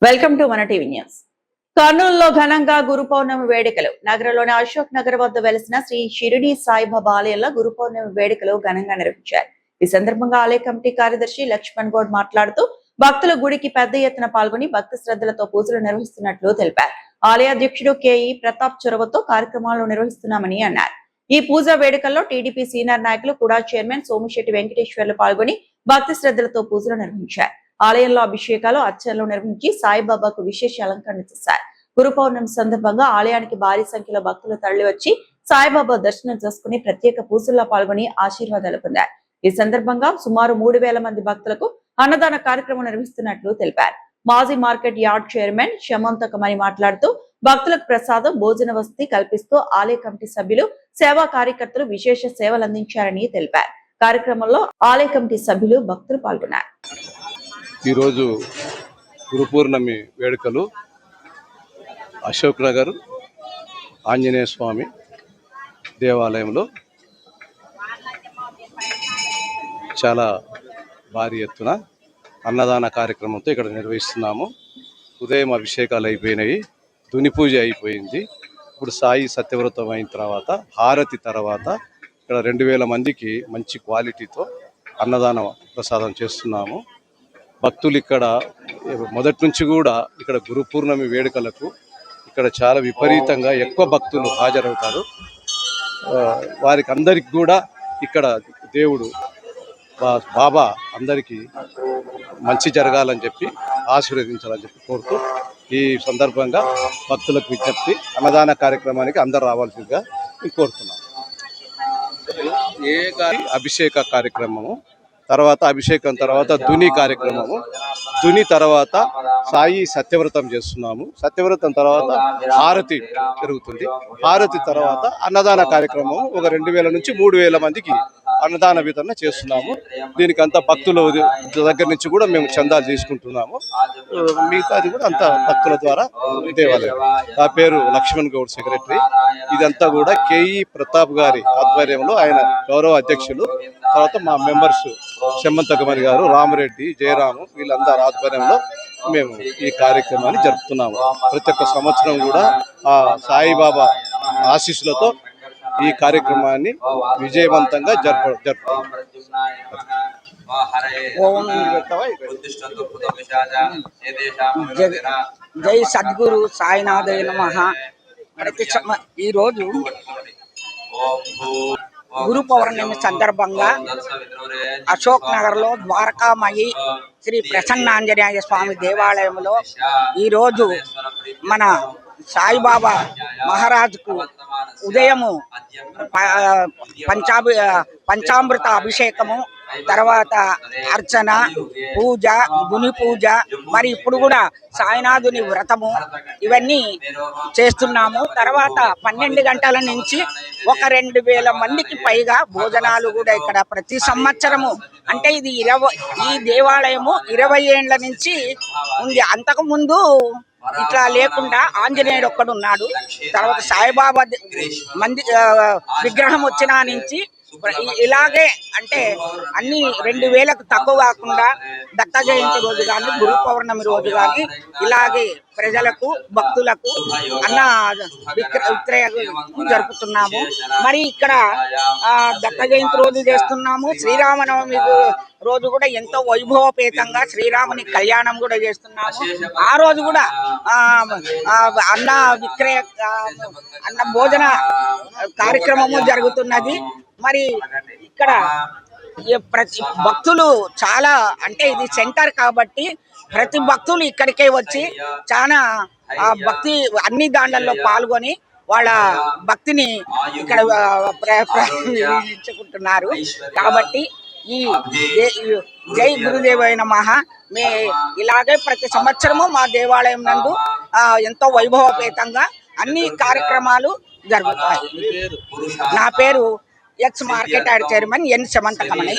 Welcome to మన TV news. కర్నూలులో ఘనంగా గురు పౌర్ణమి వేడుకలు. నగరంలోని అశోక్ నగర్ వద్ద వెలిసిన శ్రీ షిరిడి సాయిబాబా ఆలయంలో గురు పౌర్ణమి వేడుకలు ఘనంగా నిర్వహించారు. ఈ సందర్భంగా ఆలయ కమిటీ కార్యదర్శి లక్ష్మణ్ గౌడ్ మాట్లాడుతూ భక్తులు గుడికి పెద్ద ఎత్తున పాల్గొని భక్తి శ్రద్ధలతో పూజలు నిర్వహిస్తున్నట్లు తెలిపారు. ఆలయ అధ్యక్షుడు కేఈ ప్రతాప్ చొరవతో కార్యక్రమాలు నిర్వహిస్తున్నామని అన్నారు. ఈ పూజా వేడుకల్లో టీడీపీ సీనియర్ నాయకులు కూడా చైర్మన్ సోమిశెట్టి వెంకటేశ్వర్లు పాల్గొని భక్తి శ్రద్ధలతో పూజలు నిర్వహించారు. ఆలయంలో అభిషేకాలు అర్చనలు నిర్వహించి సాయిబాబాకు విశేష అలంకరణ చేశారు. గురు పౌర్ణమి సందర్భంగా ఆలయానికి భారీ సంఖ్యలో భక్తులు తరలివచ్చి సాయిబాబా దర్శనం చేసుకుని ప్రత్యేక పూజల్లో పాల్గొని ఆశీర్వాదాలు పొందారు. ఈ సందర్భంగా సుమారు 3000 మంది భక్తులకు అన్నదాన కార్యక్రమం నిర్వహిస్తున్నట్లు తెలిపారు. మాజీ మార్కెట్ యార్డ్ చైర్మన్ శమంతకమని మాట్లాడుతూ భక్తులకు ప్రసాదం భోజన వసతి కల్పిస్తూ ఆలయ కమిటీ సభ్యులు సేవా కార్యకర్తలు విశేష సేవలు అందించారని తెలిపారు. కార్యక్రమంలో ఆలయ కమిటీ సభ్యులు భక్తులు పాల్గొన్నారు. ఈరోజు గురు పౌర్ణమి వేడుకలు అశోక్ నగర్ ఆంజనేయ స్వామి దేవాలయంలో చాలా భారీ ఎత్తున అన్నదాన కార్యక్రమంతో ఇక్కడ నిర్వహిస్తున్నాము. ఉదయం అభిషేకాలు అయిపోయినాయి, దుని పూజ అయిపోయింది. ఇప్పుడు సాయి సత్యవ్రతం అయిన తర్వాత హారతి తర్వాత ఇక్కడ 2000 మందికి మంచి క్వాలిటీతో అన్నదాన ప్రసాదం చేస్తున్నాము. భక్తులు ఇక్కడ మొదటి నుంచి కూడా ఇక్కడ గురు పౌర్ణమి వేడుకలకు ఇక్కడ చాలా విపరీతంగా ఎక్కువ భక్తులు హాజరవుతారు. వారికి అందరికి కూడా ఇక్కడ దేవుడు బాబా అందరికీ మంచి జరగాలని చెప్పి ఆశీర్వదించాలని చెప్పి కోరుతూ ఈ సందర్భంగా భక్తులకు విజ్ఞప్తి, అన్నదాన కార్యక్రమానికి అందరు రావాల్సిందిగా కోరుతున్నాం. అభిషేక కార్యక్రమము తర్వాత అభిషేకం తర్వాత దుని కార్యక్రమము, దుని తర్వాత సాయి సత్యవ్రతం చేస్తున్నాము. సత్యవ్రతం తర్వాత హారతి జరుగుతుంది. హారతి తర్వాత అన్నదాన కార్యక్రమం ఒక 2000 నుంచి 3000 మందికి అన్నదాన వితరణ చేస్తున్నాము. దీనికి అంతా భక్తుల దగ్గర నుంచి కూడా మేము చందాలు తీసుకుంటున్నాము. మిగతాది కూడా అంతా భక్తుల ద్వారా దేవాలయం. నా పేరు లక్ష్మణ్ గౌడ్, సెక్రటరీ. ఇదంతా కూడా కేఈ ప్రతాప్ గారి ఆధ్వర్యంలో, ఆయన గౌరవ అధ్యక్షులు, తర్వాత మా మెంబర్స్ శమంతకమణి గారు, రామరెడ్డి, జయరాము, వీళ్ళందరి ఆధ్వర్యంలో మేము ఈ కార్యక్రమాన్ని జరుపుతున్నాము. ప్రతి ఒక్క సంవత్సరం కూడా ఆ సాయిబాబా ఆశీస్సులతో ఈ కార్యక్రమాన్ని విజయవంతంగా జరుపుతాం. జై సద్గురు సాయినాథాయ నమః. ఈరోజు గురు పౌర్ణమి సందర్భంగా అశోక్ నగర్ లో ద్వారకామయి శ్రీ ప్రసన్నాంజనేయ స్వామి దేవాలయంలో ఈరోజు మన సాయిబాబా మహారాజుకు ఉదయము పంచామృత అభిషేకము, తర్వాత అర్చన, పూజ, గుని పూజ, మరి ఇప్పుడు కూడా సాయినాథుని వ్రతము ఇవన్నీ చేస్తున్నాము. తర్వాత 12 గంటల నుంచి ఒక 2000 మందికి పైగా భోజనాలు కూడా ఇక్కడ ప్రతి సంవత్సరము. అంటే ఇది ఈ దేవాలయము 20 ఏండ్ల నుంచి ఉంది. అంతకుముందు ఇట్లా లేకుండా ఆంజనేయుడు ఒక్కడు ఉన్నాడు. తర్వాత సాయిబాబా విగ్రహం వచ్చిన నుంచి ఇలాగే, అంటే అన్ని 2000కు తక్కువ కాకుండా దత్త జయంతి రోజు కానీ గురు పౌర్ణమి రోజు కానీ ఇలాగే ప్రజలకు భక్తులకు అన్న విక్రయ జరుపుతున్నాము. మరి ఇక్కడ దత్త జయంతి రోజు చేస్తున్నాము. శ్రీరామనవమి రోజు కూడా ఎంతో వైభవపేతంగా శ్రీరాముని కళ్యాణం కూడా చేస్తున్నాము. ఆ రోజు కూడా అన్న విక్రయ అన్న భోజన కార్యక్రమము జరుగుతున్నది. మరి ఇక్కడ ప్రతి భక్తులు చాలా, అంటే ఇది సెంటర్ కాబట్టి ప్రతి భక్తులు ఇక్కడికే వచ్చి చాలా భక్తి అన్ని దాండ్లలో పాల్గొని వాళ్ళ భక్తిని ఇక్కడ ప్రదర్శించుకుంటున్నారు. కాబట్టి ఈ జై గురుదేవాయ నమః. ఇలాగే ప్రతి సంవత్సరము మా దేవాలయం నందు ఎంతో వైభవపేతంగా అన్ని కార్యక్రమాలు జరుగుతాయి. నా పేరు ex market yard chairman N Syamantakamani.